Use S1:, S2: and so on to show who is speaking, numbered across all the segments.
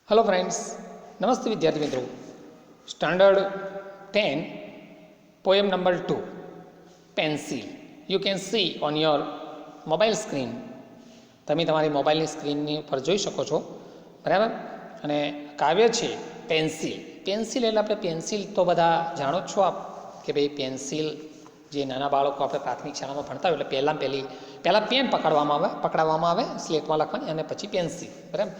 S1: Hello friends, Namaste વિદ્યાર્થી મિત્રો. Standard 10, poem number 2, Pencil. You can see on your mobile screen. તમે તમારી મોબાઈલની સ્ક્રીનની ઉપર જોઈ શકો છો, બરાબર. અને કાવ્ય છે પેન્સિલ. પેન્સિલ એટલે આપણે પેન્સિલ તો બધા જાણો જ છો આપ કે ભાઈ પેન્સિલ જે નાના બાળકો આપણે પ્રાથમિક શાળામાં ભણતા હોય એટલે પહેલાં પેન પકડાવવામાં આવે સ્લેટમાં લખવાની અને પછી પેન્સિલ, બરાબર.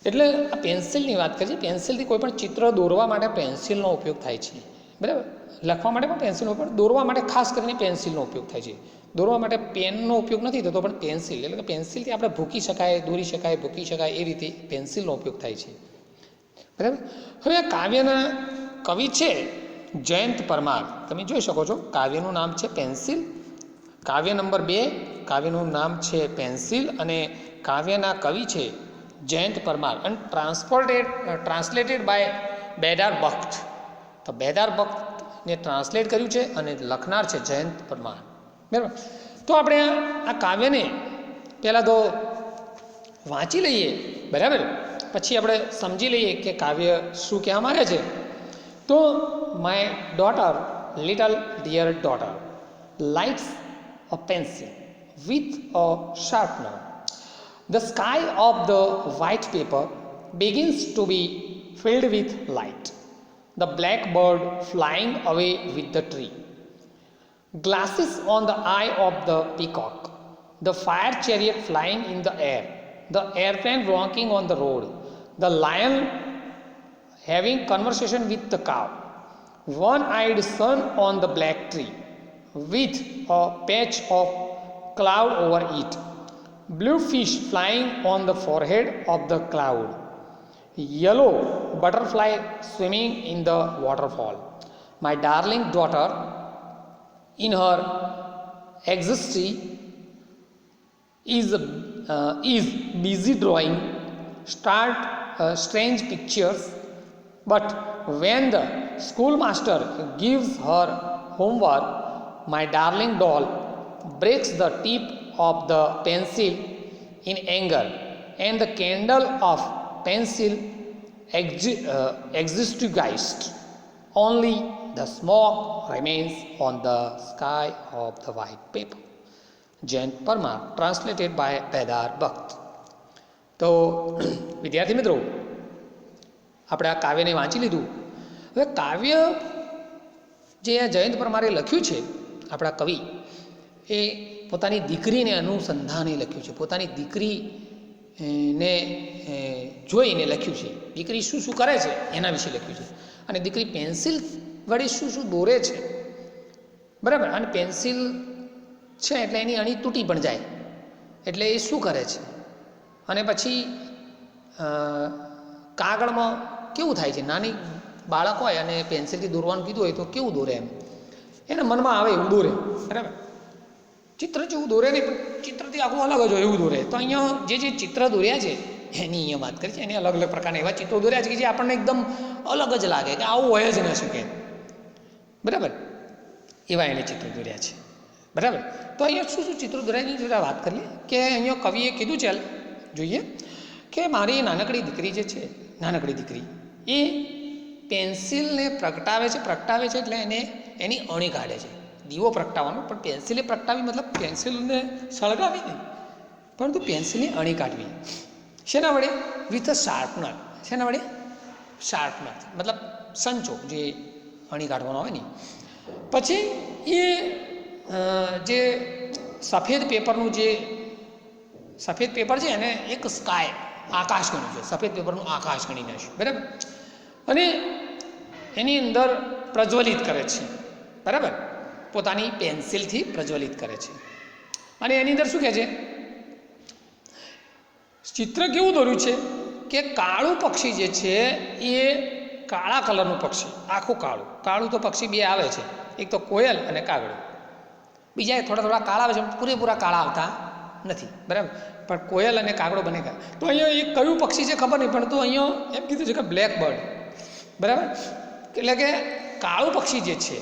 S1: એટલે આ પેન્સિલની વાત કરીએ. પેન્સિલથી કોઈ પણ ચિત્ર દોરવા માટે પેન્સિલનો ઉપયોગ થાય છે, બરાબર. લખવા માટે પણ પેન્સિલનો ઉપયોગ, દોરવા માટે ખાસ કરીને પેન્સિલનો ઉપયોગ થાય છે. દોરવા માટે પેનનો ઉપયોગ નથી થતો, પણ પેન્સિલ એટલે કે પેન્સિલથી આપણે ભૂકી શકાય, દોરી શકાય, ભૂકી શકાય એ રીતે પેન્સિલનો ઉપયોગ થાય છે, બરાબર. હવે આ કાવ્યના કવિ છે જયંત પરમાર. તમે જોઈ શકો છો કાવ્યનું નામ છે પેન્સિલ. કાવ્ય નંબર 2, કાવ્યનું નામ છે પેન્સિલ અને કાવ્યના કવિ છે જયંત પરમાર અને ટ્રાન્સલેટેડ બાય બેદાર બખ્ત. તો બેદાર બખ્તને ટ્રાન્સલેટ કર્યું છે અને લખનાર છે જયંત પરમાર, બરાબર. તો આપણે આ કાવ્યને પહેલાં તો વાંચી લઈએ, બરાબર. પછી આપણે સમજી લઈએ કે કાવ્ય શું કહેવા માંગે છે. તો my daughter, little dear daughter, lights a pencil with a sharpener. The sky of the white paper begins to be filled with light. The blackbird flying away with the tree, glasses on the eye of the peacock, the fire chariot flying in the air, the airplane rocking on the road, the lion having conversation with the cow, one-eyed sun on the black tree with a patch of cloud over it, blue fish flying on the forehead of the cloud, yellow butterfly swimming in the waterfall. My darling daughter, in her ecstasy, is busy drawing strange pictures, but when the schoolmaster gives her homework, my darling doll breaks the tip of the pencil in anger, and the candle of pencil extinguished. Only the smoke remains on the sky of the white paper. Jayant Parmar, translated by Bedar Bakht. તો વિદ્યાર્થી મિત્રો, આપણે આ કાવ્યને વાંચી લીધું. હવે કાવ્ય જે આ જયંત પરમારે લખ્યું છે, આપણા કવિ, એ પોતાની દીકરીને અનુસંધાને લખ્યું છે. પોતાની દીકરીને જોઈને લખ્યું છે. દીકરી શું શું કરે છે એના વિશે લખ્યું છે. અને દીકરી પેન્સિલ વડે શું શું દોરે છે, બરાબર. અને પેન્સિલ છે એટલે એની અણી તૂટી પણ જાય, એટલે એ શું કરે છે. અને પછી કાગળમાં કેવું થાય છે, નાની બાળક હોય અને પેન્સિલથી દોરવાનું કીધું હોય તો કેવું દોરે, એમ એના મનમાં આવે એવું દોરે, બરાબર. ચિત્ર જેવું દોરે નહીં, પણ ચિત્રથી આખું અલગ જ હોય એવું દોરે. તો અહીંયા જે ચિત્ર દોર્યા છે એની અહીંયા વાત કરી છે. એને અલગ અલગ પ્રકારના એવા ચિત્રો દોર્યા છે કે જે આપણને એકદમ અલગ જ લાગે કે આવું હોય જ ન શકે, બરાબર. એવા એને ચિત્રો દોર્યા છે, બરાબર. તો અહીંયા શું શું ચિત્રો દોર્યાની જોડે વાત કરીએ કે અહીંયા કવિએ કીધું છે, જોઈએ કે મારી નાનકડી દીકરી જે છે, નાનકડી દીકરી એ પેન્સિલને પ્રગટાવે છે એટલે એને એની અણી કાઢે છે. દીવો પ્રગટાવવાનો, પણ પેન્સિલે પ્રગટાવી મતલબ પેન્સિલને સળગાવી નહીં, પરંતુ પેન્સિલની અણી કાઢવી. શેના વડે? With a sharpener. શેના વડે? શાર્પનર, મતલબ સંચો જે અણી કાઢવાનો હોય ને. પછી એ જે સફેદ પેપર છે એને એક સ્કાય, આકાશ ગણ્યું છે. સફેદ પેપરનું આકાશ ગણી નાખ્યું, બરાબર. અને એની અંદર પ્રજ્વલિત કરે છે, બરાબર. પોતાની પેન્સિલથી પ્રજ્વલિત કરે છે. અને એની અંદર શું કહે છે, ચિત્ર કેવું દોર્યું છે કે કાળું પક્ષી જે છે એ કાળા કલરનું પક્ષી, આખું કાળું તો પક્ષી બે આવે છે, એક તો કોયલ અને કાગડો. બીજા થોડા કાળા આવે છે, પૂરેપૂરા કાળા આવતા નથી, બરાબર. પણ કોયલ અને કાગડો બને. તો અહીંયા એક કયું પક્ષી છે ખબર નહીં, પણ તો અહીંયા એમ કીધું છે કે બ્લેક બર્ડ, બરાબર. એટલે કે કાળું પક્ષી જે છે,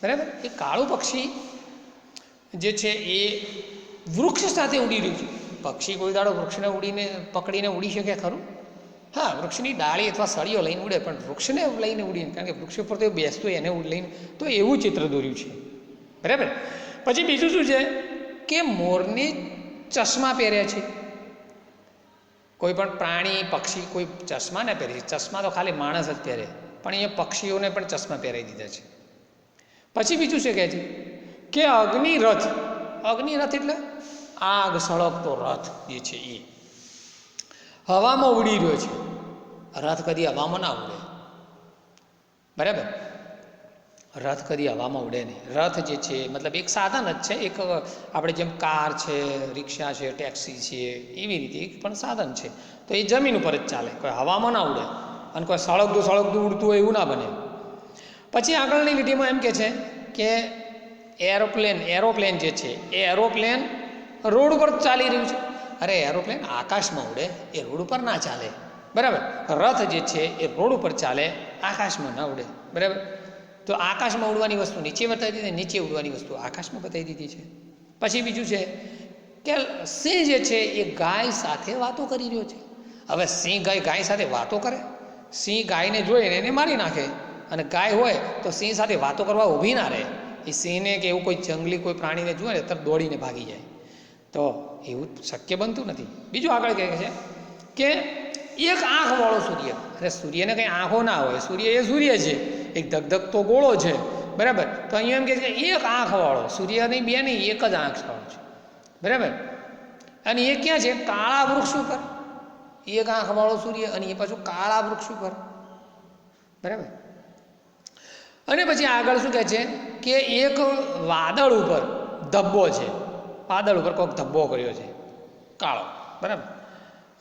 S1: બરાબર, એ કાળું પક્ષી જે છે એ વૃક્ષ સાથે ઉડી રહ્યું છે. પક્ષી કોઈ દાડો વૃક્ષને પકડીને ઉડી શકે ખરું? હા, વૃક્ષની ડાળી અથવા સળીઓ લઈને ઉડે, પણ વૃક્ષને લઈને ઉડીને, કારણ કે વૃક્ષ ઉપર તો બેસતું હોય એને લઈને, તો એવું ચિત્ર દોર્યું છે. બરાબર. પછી બીજું શું છે કે મોરને ચશ્મા પહેર્યા છે. કોઈ પણ પ્રાણી પક્ષી કોઈ ચશ્મા ના પહેરે. ચશ્મા તો ખાલી માણસ જ પહેરે, પણ અહીંયા પક્ષીઓને પણ ચશ્મા પહેરાવી દીધા છે. પછી બીજું શું કહે છે કે અગ્નિરથ. અગ્નિરથ એટલે આગ સળગતો રથ જે છે એ હવામાં ઉડી રહ્યો છે. રથ કદી હવામાં ના ઉડે. બરાબર. રથ કદી હવામાં ઉડે નહીં. રથ જે છે મતલબ એક સાધન જ છે, એક આપણે જેમ કાર છે, રિક્ષા છે, ટેક્સી છે, એવી રીતે એક પણ સાધન છે. તો એ જમીન ઉપર જ ચાલે, કોઈ હવામાં ના ઉડે, અને કોઈ સળગતું ઉડતું હોય એવું ના બને. પછી આગળની લીટીમાં એમ કે છે કે એરોપ્લેન જે છે એ એરોપ્લેન રોડ ઉપર ચાલી રહ્યું છે. અરે એરોપ્લેન આકાશમાં ઉડે, એ રોડ ઉપર ના ચાલે. બરાબર. રથ જે છે એ રોડ ઉપર ચાલે, આકાશમાં ના ઉડે. બરાબર. તો આકાશમાં ઉડવાની વસ્તુ નીચે બતાવી દીધી, નીચે ઉડવાની વસ્તુ આકાશમાં બતાવી દીધી છે. પછી બીજું છે કે સિંહ જે છે એ ગાય સાથે વાતો કરી રહ્યો છે. હવે સિંહ ગાય સાથે વાતો કરે? સિંહ ગાયને જોઈને એને મારી નાખે, અને ગાય હોય તો સિંહ સાથે વાતો કરવા ઊભી ના રહે. એ સિંહને કે એવું કોઈ જંગલી કોઈ પ્રાણીને જુએ ને તરત દોડીને ભાગી જાય. તો એવું શક્ય બનતું નથી. બીજું આગળ કહે છે કે એક આંખવાળો સૂર્ય. અરે સૂર્યને કંઈ આંખો ના હોય, સૂર્ય એ સૂર્ય છે, એક ધગધગતો ગોળો છે. બરાબર. તો અહીંયા એમ કહે છે કે એક આંખવાળો સૂર્ય નહીં, બે નહીં, એક જ આંખવાળો છે. બરાબર. અને એ ક્યાં છે? કાળા વૃક્ષ ઉપર. એક આંખવાળો સૂર્ય, અને એ પાછું કાળા વૃક્ષ ઉપર. બરાબર. અને પછી આગળ શું કહે છે કે એક વાદળ ઉપર ધબ્બો છે. વાદળ ઉપર કોઈક ધબ્બો કર્યો છે કાળો. બરાબર.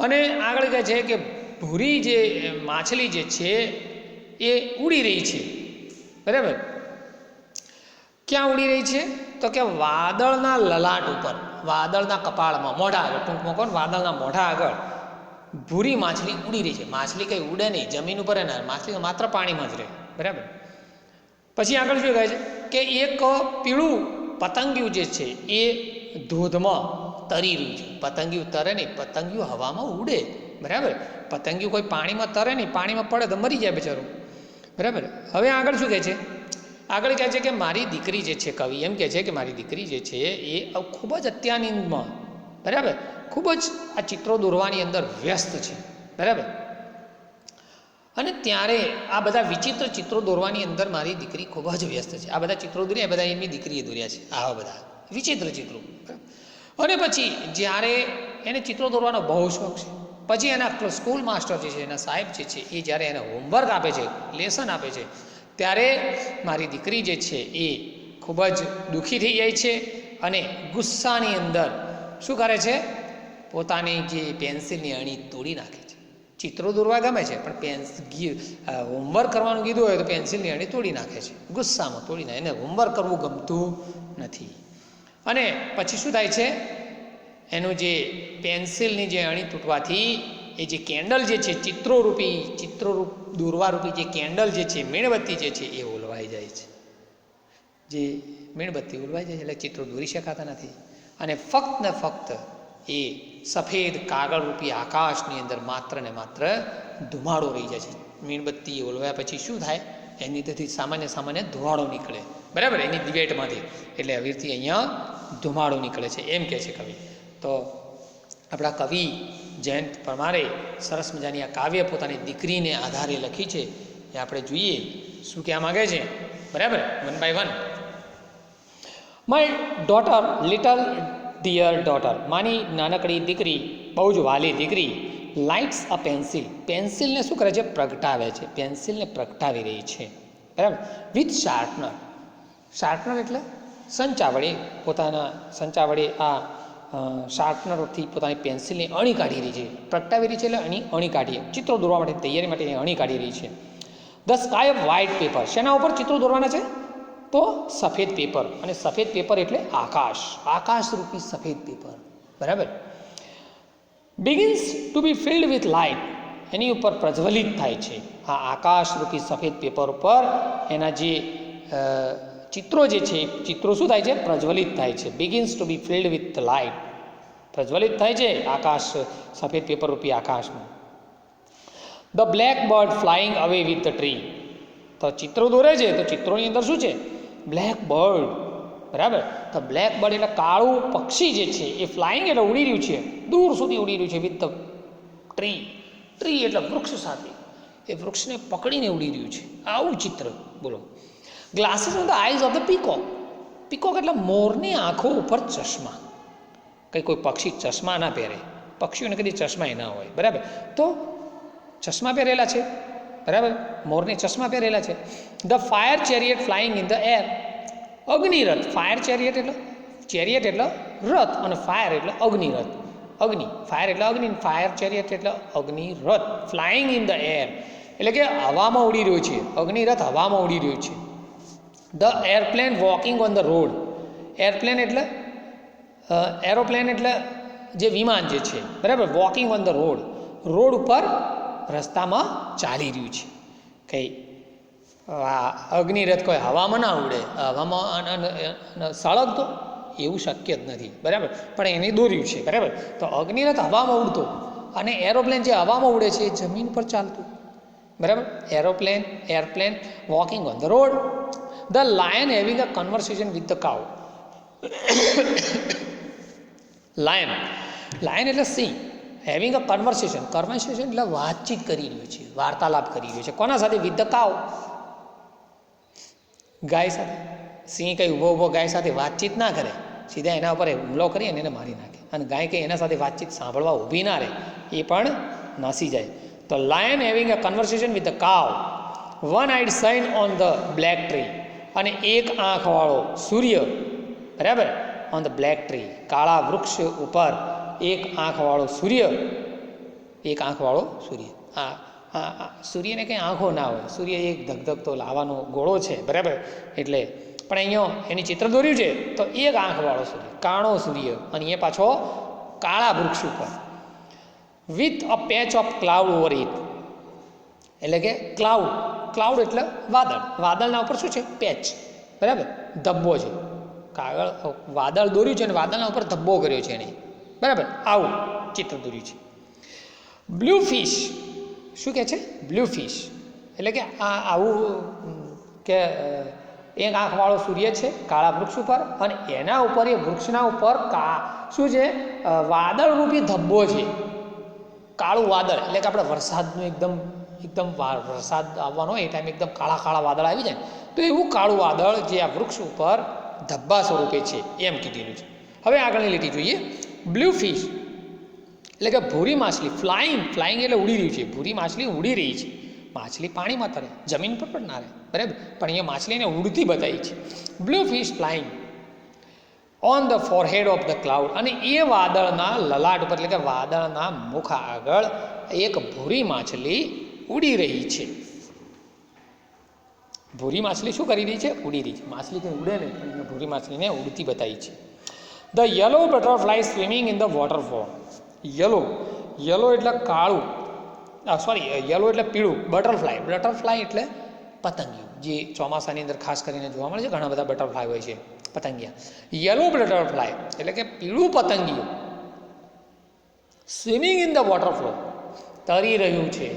S1: અને આગળ કહે છે કે ભૂરી જે માછલી જે છે એ ઉડી રહી છે. બરાબર. ક્યાં ઉડી રહી છે? તો કે વાદળના લલાટ ઉપર, વાદળના કપાળમાં, મોઢા આગળ, ટૂંકમાં કોણ, વાદળના મોઢા આગળ ભૂરી માછલી ઉડી રહી છે. માછલી કંઈ ઉડે નહીં, જમીન ઉપર ના, માછલી માત્ર પાણીમાં જ રહે. બરાબર. પછી આગળ શું કહે છે કે એક પીળું પતંગિયું જે છે એ ધોધમાં તરી રહ્યું છે. પતંગિયું તરે નહીં, પતંગિયું હવામાં ઉડે. બરાબર. પતંગિયું કોઈ પાણીમાં તરે નહીં, પાણીમાં પડે તો મરી જાય બિચારું. બરાબર. હવે આગળ શું કહે છે? આગળ કહે છે કે મારી દીકરી જે છે, કવિ એમ કહે છે કે મારી દીકરી જે છે એ ખૂબ જ અત્યાનંદમાં, બરાબર, ખૂબ જ આ ચિત્રો દોરવાની અંદર વ્યસ્ત છે. બરાબર. અને ત્યારે આ બધા વિચિત્ર ચિત્રો દોરવાની અંદર મારી દીકરી ખૂબ જ વ્યસ્ત છે. આ બધા ચિત્રો દોર્યા એ બધા એમની દીકરીએ દોર્યા છે, આવા બધા વિચિત્ર ચિત્રો. અને પછી જ્યારે એને ચિત્રો દોરવાનો બહુ શોખ છે, પછી એના સ્કૂલ માસ્ટર જે છે, એના સાહેબ જે છે, એ જ્યારે એને હોમવર્ક આપે છે, લેસન આપે છે, ત્યારે મારી દીકરી જે છે એ ખૂબ જ દુઃખી થઈ જાય છે. અને ગુસ્સાની અંદર શું કરે છે? પોતાની જે પેન્સિલની અણી તોડી નાખે છે. ચિત્રો દોરવા ગમે છે, પણ હોમવર્ક કરવાનું કીધું હોય તો પેન્સિલની અણી તોડી નાખે છે. ગુસ્સામાં તોડી નાખે. એને હોમવર્ક કરવું ગમતું નથી. અને પછી શું થાય છે? એનું જે પેન્સિલની જે અણી તૂટવાથી એ જે કેન્ડલ જે છે, ચિત્રો દોરવારૂપી જે કેન્ડલ જે છે, મીણબત્તી જે છે, એ ઓલવાઈ જાય છે. જે મીણબત્તી ઓલવાઈ જાય છે એટલે ચિત્રો દોરી શકાતા નથી. અને ફક્ત ને ફક્ત એ સફેદ કાગળરૂપી આકાશની અંદર માત્ર ને માત્ર ધુમાડો રહી જાય છે. મીણબત્તી ઓલવ્યા પછી શું થાય? એની તેથી સામાન્ય ધુમાડો નીકળે. બરાબર. એની દિવેટમાંથી. એટલે આવી રીતે અહીંયા ધુમાડો નીકળે છે, એમ કહે છે કવિ. તો આપણા કવિ જયંત પરમારે સરસ મજાની આ કાવ્ય પોતાની દીકરીને આધારે લખી છે. એ આપણે જોઈએ શું કહેવા માગે છે. બરાબર. 1 by 1. My daughter, little dear daughter, માની નાનકડી દીકરી, બહુ જ વાલી દીકરી, લાઇટ્સ અ પેન્સિલ, પેન્સિલને શું કરે છે? પ્રગટાવે છે. પેન્સિલને પ્રગટાવી રહી છે. બરાબર. With sharpener. શાર્પનર એટલે સંચા વડે, પોતાના સંચા વડે આ શાર્પનરથી પોતાની પેન્સિલની અણી કાઢી રહી છે. પ્રગટાવી રહી છે એટલે અણી કાઢી, ચિત્રો દોરવા માટે તૈયારી માટે અણી કાઢી રહી છે. The sky of white paper, શેના ઉપર ચિત્રો દોરવાના છે? તો સફેદ પેપર. અને સફેદ પેપર એટલે આકાશ, આકાશરૂપી સફેદ પેપર. બરાબર. Begins to be filled with light, એની ઉપર પ્રજ્વલિત થાય છે. આ આકાશરૂપી સફેદ પેપર ઉપર એના જે ચિત્રો જે છે, ચિત્રો શું થાય છે? પ્રજ્વલિત થાય છે. Begins to be filled with light, પ્રજ્વલિત થાય છે આકાશ, સફેદ પેપર રૂપી આકાશમાં. The black bird flying away with the tree. તો ચિત્રો દોરે છે તો ચિત્રોની અંદર શું છે? Black bird. બરાબર. તો બ્લેક બર્ડ એટલે કાળું પક્ષી જે છે એ ફ્લાઇંગ એટલે ઉડી રહ્યું છે, દૂર સુધી ઉડી રહ્યું છે વિથ ધ ટ્રી. ટ્રી એટલે વૃક્ષ સાથે, એ વૃક્ષને પકડીને ઉડી રહ્યું છે. આવું ચિત્ર. બોલો. Glasses on the eyes of the peacock. Peacock એટલે મોરની આંખો ઉપર ચશ્મા. કંઈ કોઈ પક્ષી ચશ્મા ના પહેરે, પક્ષીઓને કદી ચશ્મા ના હોય. બરાબર. તો ચશ્મા પહેરેલા છે. બરાબર. મોરને ચશ્મા પહેરેલા છે. The fire chariot flying in the air. અગ્નિરથ. ફાયર ચેરિયટ એટલે ચેરિયટ એટલે રથ અને ફાયર એટલે અગ્નિરથ. અગ્નિ. ફાયર એટલે અગ્નિ. ફાયર ચેરિયટ એટલે અગ્નિરથ. ફ્લાઇંગ ઇન ધ એર એટલે કે હવામાં ઉડી રહ્યો છે. અગ્નિરથ હવામાં ઉડી રહ્યો છે. The airplane walking on the road. Airplane એટલે એરોપ્લેન એટલે જે વિમાન જે છે. બરાબર. Walking on the road. Road ઉપર રસ્તામાં ચાલી રહ્યું છે. કંઈ અગ્નિરથ કોઈ હવામાં ના ઉડે, હવામાં સળગતો એવું શક્ય જ નથી. બરાબર. પણ એને દોર્યું છે. બરાબર. તો અગ્નિરથ હવામાં ઉડતો અને એરોપ્લેન જે હવામાં ઉડે છે એ જમીન પર ચાલતું. બરાબર. Airplane walking on the road. The lion having a conversation with the cow. Lion એટલે સિંહ. હેવિંગ અ કન્વર્સેશન એટલે વાતચીત કરી રહ્યું છે, વાર્તાલાપ કરી રહ્યું છે. કોના સાથે? વિથ ધ કાઉ. ગાય સાથે. સિંહ કંઈ ઊભો ગાય સાથે વાતચીત ના કરે, સીધા એના ઉપર હુમલો કરી અને એને મારી નાખે. અને ગાય કંઈ એના સાથે વાતચીત સાંભળવા ઊભી ના રહે, એ પણ નાસી જાય. તો lion having a conversation with the cow. One eyed sun on the black tree. અને એક આંખવાળો સૂર્ય. બરાબર. On the black tree. કાળા વૃક્ષ ઉપર એક આંખવાળો સૂર્ય. એક આંખવાળો સૂર્ય. સૂર્યને કંઈ આંખો ના હોય, સૂર્ય એક ધગધગતો લાવાનો ગોળો છે. બરાબર. એટલે પણ અહીંયા એની ચિત્ર દોર્યું છે તો એક આંખવાળો સૂર્ય, કાળો સૂર્ય, અને એ પાછો કાળા વૃક્ષ ઉપર. With a patch of cloud over it. એટલે કે ક્લાઉડ એટલે વાદળ. વાદળના ઉપર શું છે? પેચ. બરાબર. ધબ્બો છે. વાદળ દોર્યું છે અને વાદળના ઉપર ધબ્બો કર્યો છે એને. બરાબર. આવું ચિત્ર દોર્યું છે. Blue fish. શું કહે છે? બ્લુ ફિશ એટલે કે આવું કે એક આંખવાળો સૂર્ય છે કાળા વૃક્ષ ઉપર, અને એના ઉપર એ વૃક્ષના ઉપર શું છે? વાદળરૂપી ધબ્બો છે. કાળું વાદળ એટલે કે આપણે વરસાદનું એકદમ વરસાદ આવવાનો હોય એ ટાઈમે એકદમ કાળા વાદળ આવી જાય તો એવું કાળું વાદળ જે આ વૃક્ષ ઉપર ધબ્બા સ્વરૂપે છે એમ કીધેલું છે. હવે આગળની લીટી જોઈએ. બ્લુ ફિશ એટલે કે ભૂરી માછલી. ફ્લાઇંગ એટલે ઉડી રહ્યું છે. ભૂરી માછલી ઉડી રહી છે. માછલી પાણીમાં તરે, જમીન પર પણ ના રહે. બરાબર. પણ અહીંયા માછલીને ઉડતી બતાવી છે. Blue fish flying on the forehead of the cloud. અને એ વાદળના લલાટ ઉપર એટલે કે વાદળના મુખ આગળ એક ભૂરી માછલી ઉડી રહી છે. ભૂરી માછલી શું કરી રહી છે? ઉડી રહી છે. માછલી કંઈ ઉડે નહીં, પણ ભૂરી માછલીને ઉડતી બતાવી છે. The yellow butterfly swimming in the waterfall. Yellow એટલે કાળું, યલો એટલે પીળું. બટરફ્લાય એટલે પતંગિયું, જે ચોમાસાની અંદર ખાસ કરીને જોવા મળે છે. ઘણા બધા બટરફ્લાય હોય છે, પતંગિયા. યલો બટરફ્લાય એટલે કે પીળું પતંગિયું સ્વિમિંગ ઇન ધ વોટરફ્લો. તરી રહ્યું છે.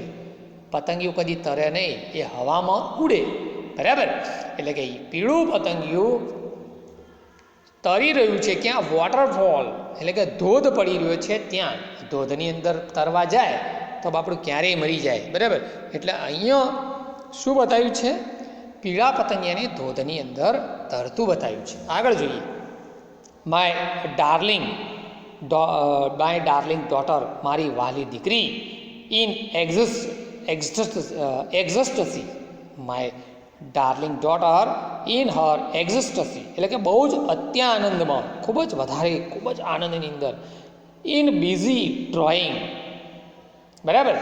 S1: પતંગિયું કદી તરે નહીં, એ હવામાં ઉડે. બરાબર. એટલે કે પીળું પતંગિયું તરી રહ્યું છે. ક્યાં? વોટરફોલ એટલે કે ધોધ પડી રહ્યો છે ત્યાં. ધોધની અંદર તરવા જાય તો બાપડું ક્યારેય મરી જાય. બરાબર. એટલે અહીંયા શું બતાવ્યું છે? પીળા પતંગિયાને ધોધની અંદર તરતું બતાવ્યું છે. આગળ જોઈએ. My darling daughter. મારી વાલી દીકરી. In ecstasy. My darling daughter in her ecstasy એટલે કે બહુ જ અત્યાનંદમાં, ખૂબ જ આનંદની અંદર. In busy drawing. બરાબર.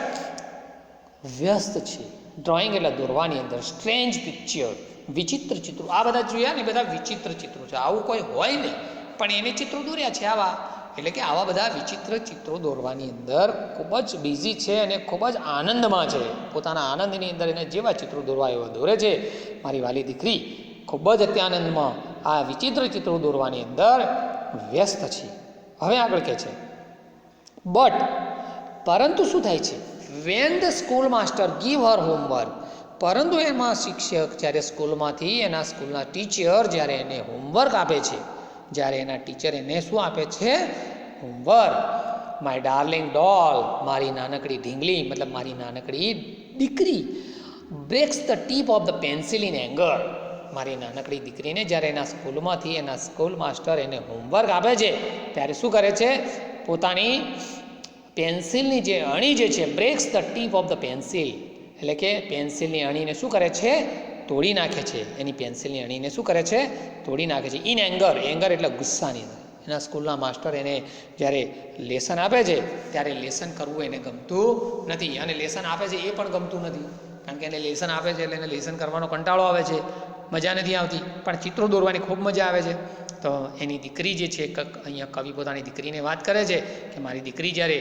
S1: વ્યસ્ત છે. ડ્રોઈંગ એટલે દોરવાની અંદર. Strange picture. વિચિત્ર ચિત્રો. આ બધા જોયા ને, બધા વિચિત્ર ચિત્રો છે. આવું કોઈ હોય નહીં, પણ એને ચિત્રો દોર્યા છે આવા. એટલે કે આવા બધા વિચિત્ર ચિત્રો દોરવાની અંદર ખૂબ જ બિઝી છે અને ખૂબ જ આનંદમાં છે. પોતાના આનંદની અંદર એને જેવા ચિત્રો દોરવા એવા દોરે છે. મારી વાલી દીકરી ખૂબ જ અત્યાનંદમાં આ વિચિત્ર ચિત્રો દોરવાની અંદર વ્યસ્ત છે. હવે આગળ કહે છે પરંતુ શું થાય છે? When the school master give her homework, પરંતુ એમાં શિક્ષક જ્યારે સ્કૂલમાંથી એના સ્કૂલના ટીચર જ્યારે એને હોમવર્ક આપે છે, જ્યારે એના ટીચર એને શું આપે છે? હોમવર્ક. માય ડાર્લિંગ ડોલ, મારી નાનકડી ઢીંગલી, મતલબ મારી નાનકડી દીકરી, breaks the tip of the pencil in anger. મારી નાનકડી દીકરીને જ્યારે એના સ્કૂલમાંથી એના સ્કૂલ માસ્ટર એને હોમવર્ક આપે છે ત્યારે શું કરે છે? પોતાની પેન્સિલની જે અણી જે છે, breaks the tip of the pencil, એટલે કે પેન્સિલની અણીને શું કરે છે? તોડી નાખે છે. એની પેન્સિલની અણીને શું કરે છે? તોડી નાખે છે. ઇન એંગર, એંગર એટલે ગુસ્સાની અંદર. એના સ્કૂલના માસ્ટર એને જ્યારે લેસન આપે છે ત્યારે લેસન કરવું એને ગમતું નથી, અને લેસન આપે છે એ પણ ગમતું નથી, કારણ કે એને લેસન આપે છે એટલે એને લેસન કરવાનો કંટાળો આવે છે, મજા નથી આવતી. પણ ચિત્રો દોરવાની ખૂબ મજા આવે છે. તો એની દીકરી જે છે, અહીંયા કવિ પોતાની દીકરીને વાત કરે છે કે મારી દીકરી જ્યારે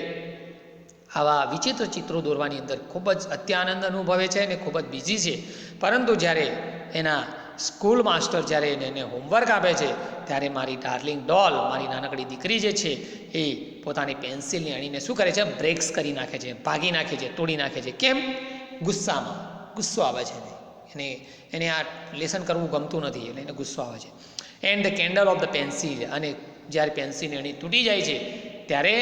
S1: આવા વિચિત્ર ચિત્રો દોરવાની અંદર ખૂબ જ અત્યાનંદ અનુભવે છે અને ખૂબ જ બિઝી છે, પરંતુ જ્યારે એના સ્કૂલ માસ્ટર જ્યારે એને હોમવર્ક આપે છે ત્યારે મારી ડાર્લિંગ ડોલ, મારી નાનકડી દીકરી જે છે એ પોતાની પેન્સિલની અણીને શું કરે છે? બ્રેક્સ કરી નાખે છે, ભાગી નાખે છે, તોડી નાખે છે. કેમ? ગુસ્સામાં. ગુસ્સો આવે છે એને આ લેસન કરવું ગમતું નથી એટલે એને ગુસ્સો આવે છે. And the candle of the pencil, અને જ્યારે પેન્સિલની અણી તૂટી જાય છે ત્યારે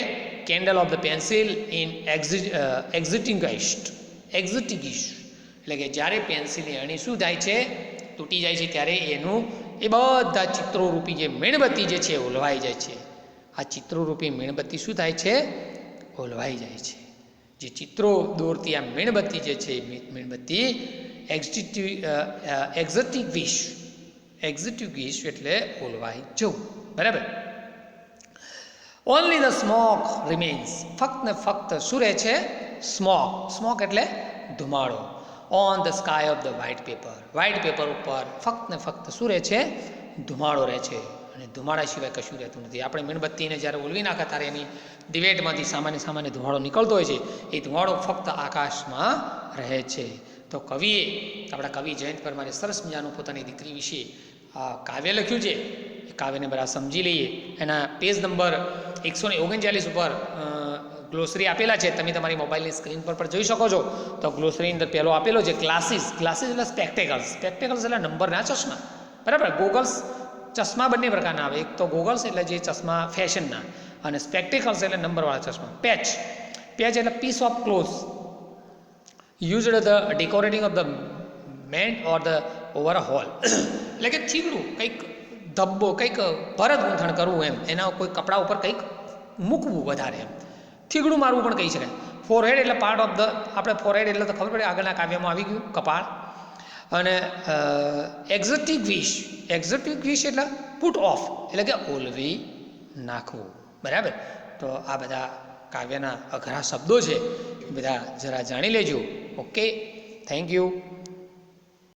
S1: candle of the pencil in extinguished, એટલે કે જ્યારે પેન્સિલની અણી શું થાય છે? તૂટી જાય છે ત્યારે એનું એ બધા ચિત્રોરૂપી જે મીણબત્તી જે છે ઓલવાઈ જાય છે. આ ચિત્રોરૂપી મીણબત્તી શું થાય છે? ઓલવાઈ જાય છે. જે ચિત્રો દોરતી આ મીણબત્તી જે છે, મીણબત્તી એક્ઝિટિંગ્વિશ એટલે ઓલવાઈ જવું. બરાબર. ઓનલી ધ સ્મોક રિમેન્સ, ફક્ત ને ફક્ત શું રહે છે? સ્મોક. સ્મોક એટલે ધુમાડો. On the sky of the white paper, white paper ઉપર ફક્ત ને ફક્ત શું રહે છે? ધુમાડો રહે છે, અને ધુમાડા સિવાય કશું રહેતું નથી. આપણે મીણબત્તીને જ્યારે ઓલવી નાખે ત્યારે એની દિવેટમાંથી સામાન્ય ધુમાડો નીકળતો હોય છે, એ ધુમાડો ફક્ત આકાશમાં રહે છે. તો કવિએ, આપણા કવિ જયંત પરમારે સરસ મજાનું પોતાની દીકરી વિશે કાવ્ય લખ્યું છે. એ કાવ્યને બરાબર સમજી લઈએ. એના પેજ નંબર 139 ઉપર ગ્લોસરી આપેલા છે, તમે તમારી મોબાઈલની સ્ક્રીન પર જોઈ શકો છો. તો ગ્લોસરીની અંદર પહેલો આપેલો છે ગ્લાસીસ. ગ્લાસીસ એટલે સ્પેક્ટેકલ્સ. સ્પેક્ટેકલ્સ એટલે નંબરના ચશ્મા. બરાબર. ગોગલ્સ, ચશ્મા બંને પ્રકારના આવે. એક તો ગોગલ્સ એટલે જે ચશ્મા ફેશનના, અને સ્પેક્ટેકલ્સ એટલે નંબરવાળા ચશ્મા. પેચ, પેચ એટલે piece of cloth used the decorating of the mend or the over a hole, એટલે કે થીગડું, કંઈક ધબ્બો, કંઈક ભરત ગૂંથણ કરવું, એમ એના કોઈ કપડા ઉપર કંઈક મૂકવું વધારે, એમ થીગડું મારવું પણ કહી શકાય. ફોરહેડ એટલે પાર્ટ ઓફ ધ, આપણે ફોરહેડ એટલે તો ખબર પડે, આગળના કાવ્યમાં આવી ગયું કપાળ. અને એક્ઝિટિંગ્વિશ એટલે પુટ ઓફ, એટલે કે ઓલવી નાખવું. બરાબર. તો આ બધા કાવ્યના અઘરા શબ્દો છે, એ બધા જરા જાણી લેજો. Okay, thank you.